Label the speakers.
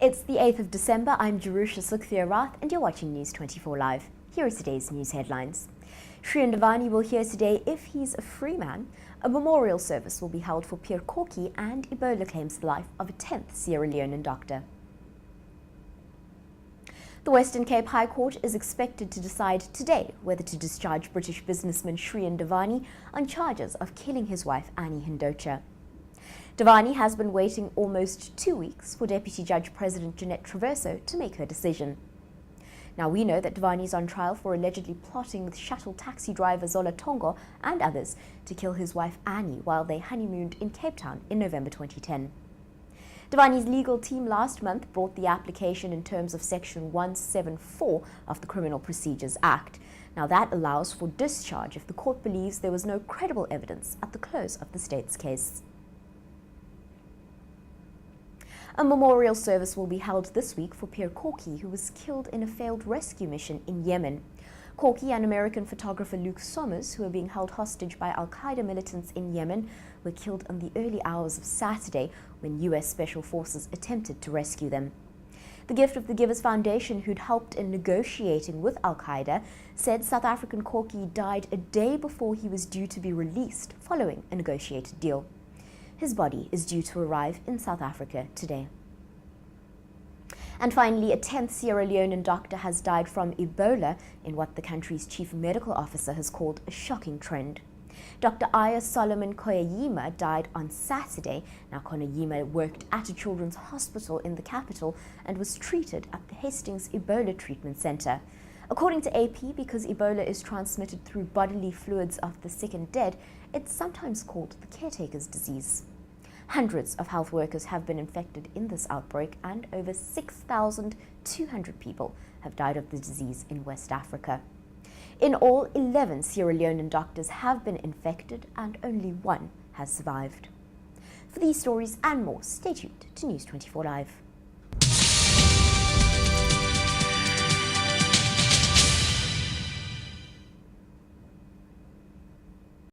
Speaker 1: It's the 8th of December. I'm Jerusha Sukhthia-Rath and you're watching News 24 Live. Here are today's news headlines. Shrien Dewani will hear today if he's a free man. A memorial service will be held for Pierre Korkie, and Ebola claims the life of a 10th Sierra Leonean doctor. The Western Cape High Court is expected to decide today whether to discharge British businessman Shrien Dewani on charges of killing his wife Annie Hindocha. Dewani has been waiting almost 2 weeks for Deputy Judge President Jeanette Traverso to make her decision. Now, we know that Dewani is on trial for allegedly plotting with shuttle taxi driver Zola Tongo and others to kill his wife Annie while they honeymooned in Cape Town in November 2010. Dewani's legal team last month brought the application in terms of Section 174 of the Criminal Procedures Act. Now, that allows for discharge if the court believes there was no credible evidence at the close of the state's case. A memorial service will be held this week for Pierre Korkie, who was killed in a failed rescue mission in Yemen. Korkie and American photographer Luke Sommers, who are being held hostage by al-Qaeda militants in Yemen, were killed in the early hours of Saturday when U.S. Special Forces attempted to rescue them. The Gift of the Givers Foundation, who'd helped in negotiating with al-Qaeda, said South African Korkie died a day before he was due to be released following a negotiated deal. His body is due to arrive in South Africa today. And finally, a 10th Sierra Leonean doctor has died from Ebola in what the country's chief medical officer has called a shocking trend. Dr. Aya Solomon Koyayima died on Saturday. Now, Koyayima worked at a children's hospital in the capital and was treated at the Hastings Ebola Treatment Center. According to AP, because Ebola is transmitted through bodily fluids of the sick and dead, it's sometimes called the caretaker's disease. Hundreds of health workers have been infected in this outbreak, and over 6,200 people have died of the disease in West Africa. In all, 11 Sierra Leonean doctors have been infected and only one has survived. For these stories and more, stay tuned to News 24 Live.